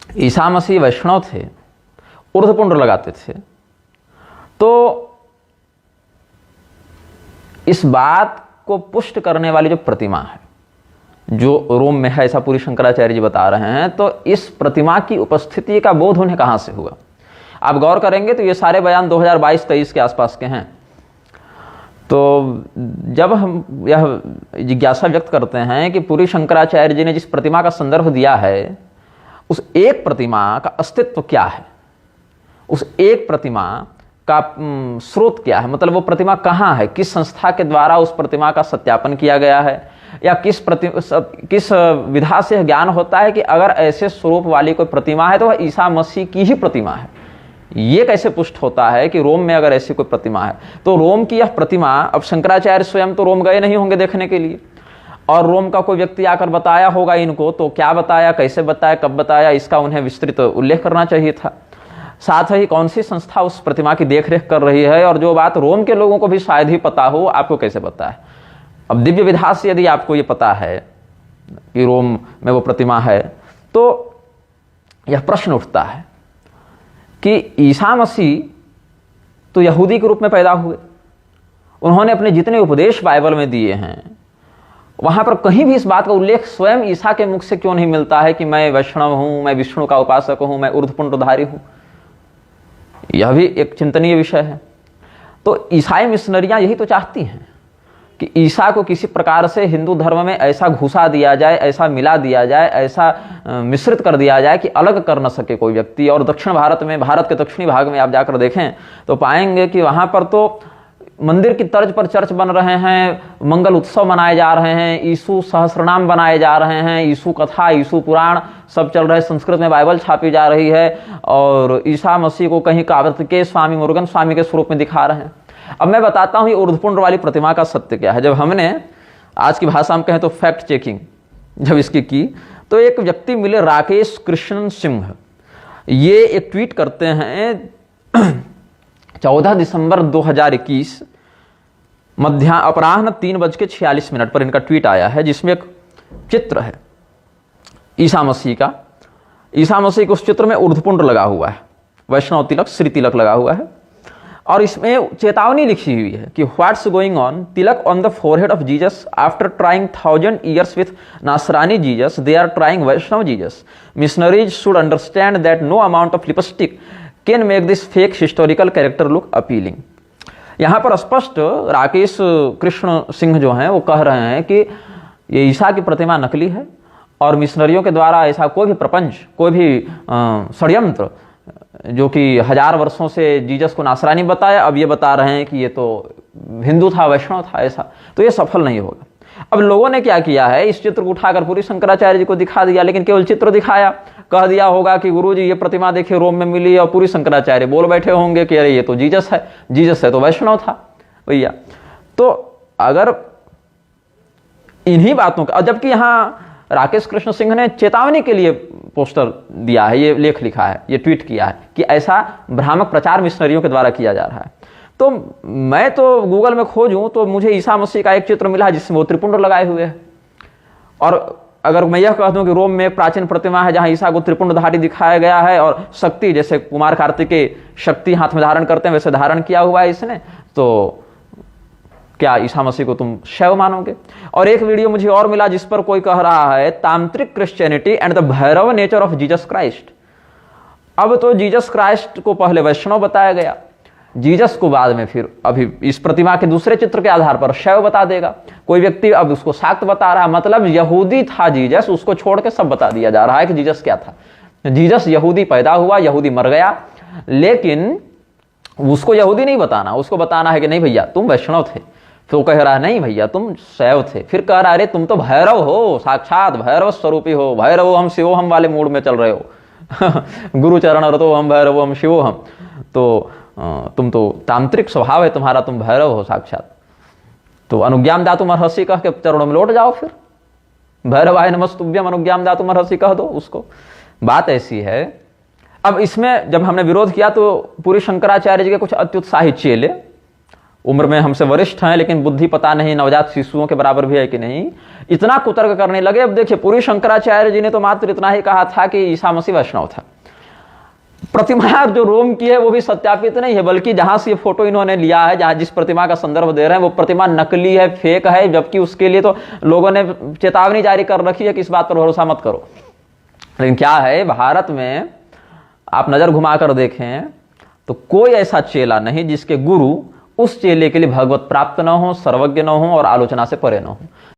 ईसा मसीह वैष्णव थे, ऊर्ध्वपुंड लगाते थे। तो इस बात को पुष्ट करने वाली जो प्रतिमा है जो रोम में है, ऐसा पूरी शंकराचार्य जी बता रहे हैं, तो इस प्रतिमा की उपस्थिति का बोध उन्हें कहां से हुआ? आप गौर करेंगे तो ये सारे बयान 2022-23 के आसपास के हैं। तो जब हम यह जिज्ञासा व्यक्त करते हैं कि पूरी शंकराचार्य जी ने जिस प्रतिमा का संदर्भ दिया है, उस एक प्रतिमा का अस्तित्व क्या है, उस एक प्रतिमा का स्रोत क्या है, मतलब वो प्रतिमा कहाँ है, किस संस्था के द्वारा उस प्रतिमा का सत्यापन किया गया है, या किस विधा से ज्ञान होता है कि अगर ऐसे स्वरूप वाली कोई प्रतिमा है तो वह ईसा मसीह की ही प्रतिमा है। ये कैसे पुष्ट होता है कि रोम में अगर ऐसी कोई प्रतिमा है? तो रोम की यह प्रतिमा, अब शंकराचार्य स्वयं तो रोम गए नहीं होंगे देखने के लिए, और रोम का कोई व्यक्ति आकर बताया होगा इनको, तो क्या बताया, कैसे बताया, कब बताया, इसका उन्हें विस्तृत उल्लेख करना चाहिए था। साथ ही कौन सी संस्था उस प्रतिमा की देखरेख कर रही है, और जो बात रोम के लोगों को भी शायद ही पता हो, आपको कैसे पता है? अब दिव्य विधा से यदि आपको ये पता है कि रोम में वो प्रतिमा है, तो यह प्रश्न उठता है कि ईसा मसीह तो यहूदी के रूप में पैदा हुए, उन्होंने अपने जितने उपदेश बाइबल में दिए हैं वहां पर कहीं भी इस बात का उल्लेख स्वयं ईसा के मुख से क्यों नहीं मिलता है कि मैं वैष्णव हूं, मैं विष्णु का उपासक हूं, मैं ऊर्ध्वपुंडधारी हूं? यह भी एक चिंतनीय विषय है। तो ईसाई मिशनरियां यही तो चाहती हैं कि ईसा को किसी प्रकार से हिंदू धर्म में ऐसा घुसा दिया जाए, ऐसा मिला दिया जाए, ऐसा मिश्रित कर दिया जाए कि अलग कर न सके कोई व्यक्ति। और दक्षिण भारत में, भारत के दक्षिणी भाग में आप जाकर देखें तो पाएंगे कि वहां पर तो मंदिर की तर्ज पर चर्च बन रहे हैं, मंगल उत्सव मनाए जा रहे हैं, यीशु सहस्रनाम बनाए जा रहे हैं, यीशु कथा, यीशु पुराण सब चल रहे हैं, संस्कृत में बाइबल छापी जा रही है, और ईसा मसीह को कहीं कार्तिकेय स्वामी, मुरुगन स्वामी के स्वरूप में दिखा रहे हैं। अब मैं बताता हूं ये ऊर्ध्वपुंड वाली प्रतिमा का सत्य क्या है। जब हमने आज की भाषा में कहें तो फैक्ट चेकिंग जब इसकी की, तो एक व्यक्ति मिले, राकेश कृष्ण सिंह। ये एक ट्वीट करते हैं 14 दिसंबर 2021 अपराह्न 3:46 पर इनका ट्वीट आया है, जिसमें एक चित्र है ईसा मसीह का। ईसा मसीह के उस चित्र में ऊर्ध्वपुंड लगा हुआ है, वैष्णव तिलक, श्री तिलक लगा हुआ है, और इसमें चेतावनी लिखी हुई है कि what's going on, tilak on the forehead of Jesus after trying 1000 years with Nasrani Jesus, they are trying Vaishnav Jesus. Missionaries should understand that no amount of lipstick can make this fake historical character look appealing. यहाँ पर स्पष्ट राकेश कृष्ण सिंह जो हैं वो कह रहे हैं कि ये ईसा की प्रतिमा नकली है, और मिशनरियों के द्वारा ऐसा कोई भी प्रपंच, कोई भी षड्यंत्र जो कि 1000 वर्षों से जीसस को नासरानी बताया, अब ये बता रहे हैं कि ये तो हिंदू था, वैष्णव था, ऐसा, तो ये सफल नहीं होगा। अब लोगों ने क्या किया है, इस चित्र को उठाकर पूरी शंकराचार्य जी को दिखा दिया, लेकिन केवल चित्र दिखाया, कह दिया होगा कि गुरुजी ये प्रतिमा देखिए रोम में मिली, और पूरी शंकराचार्य बोल बैठे होंगे कि अरे ये तो जीसस है, जीसस है तो वैष्णव था भैया। तो अगर इन्हीं बातों का, जबकि यहाँ राकेश कृष्ण सिंह ने चेतावनी के लिए पोस्टर दिया है, ये लेख लिखा है, ये ट्वीट किया है कि ऐसा भ्रामक प्रचार मिशनरियों के द्वारा किया जा रहा है। तो मैं तो गूगल में खोजूं तो मुझे ईसा मसीह का एक चित्र मिला जिसमें वो त्रिपुंड लगाए हुए हैं, और अगर मैं यह कह दूं कि रोम में एक प्राचीन प्रतिमा है जहां ईसा को त्रिपुंडधारी दिखाया गया है, और शक्ति, जैसे कुमार कार्तिकेय शक्ति हाथ में धारण करते हैं वैसे धारण किया हुआ है इसने, तो क्या ईसा मसीह को तुम शैव मानोगे? और एक वीडियो मुझे और मिला जिस पर कोई कह रहा है तांत्रिक Christianity and the Bhairav nature of Jesus Christ. अब तो जीसस क्राइस्ट को पहले वैष्णव बताया गया, जीसस को बाद में फिर अभी इस प्रतिमा के दूसरे चित्र के आधार पर शैव बता देगा कोई व्यक्ति, अब उसको शाक्त बता रहा है। मतलब यहूदी था जीसस, उसको छोड़ के सब बता दिया जा रहा है कि जीसस क्या था। जीसस यहूदी पैदा हुआ, यहूदी मर गया, लेकिन उसको यहूदी नहीं बताना, उसको बताना है कि नहीं भैया तुम वैष्णव थे। तो कह रहा है नहीं भैया तुम शैव थे। फिर कह रहा है अरे तुम तो भैरव हो, साक्षात भैरव स्वरूपी हो, भैरव हम शिवो हम वाले मूड में चल रहे हो गुरु चरण रतो हम भैरव हम शिवो हम, तो तुम तो तांत्रिक स्वभाव है तुम्हारा, तुम भैरव हो साक्षात। तो अनुज्ञाम दातुम अर्हसि कह के चरणों में लौट जाओ, फिर भैरवाय नमस्तुभ्यम अनुज्ञाम दातुम अर्हसि कह दो उसको। बात ऐसी है। अब इसमें जब हमने विरोध किया तो पूरी शंकराचार्य जी के कुछ अत्युत्साही चेले उम्र में हमसे वरिष्ठ हैं, लेकिन बुद्धि पता नहीं नवजात शिशुओं के बराबर भी है कि नहीं, इतना कुतर्क करने लगे। अब देखिए, पूरी शंकराचार्य जी ने तो मात्र इतना ही कहा था कि ईसा मसीह वैष्णव था। प्रतिमा जो रोम की है वो भी सत्यापित नहीं है, बल्कि जहां से ये फोटो इन्होंने लिया है, जहां जिस प्रतिमा का संदर्भ दे रहे हैं, वो प्रतिमा नकली है, फेक है, जबकि उसके लिए तो लोगों ने चेतावनी जारी कर रखी है कि इस बात पर भरोसा मत करो। लेकिन क्या है, भारत में आप नजर घुमाकर देखें तो कोई ऐसा चेला नहीं जिसके गुरु उस चेले के लिए भगवत प्राप्त न हो, सर्वज्ञ न हो और आलोचना से परे न हो।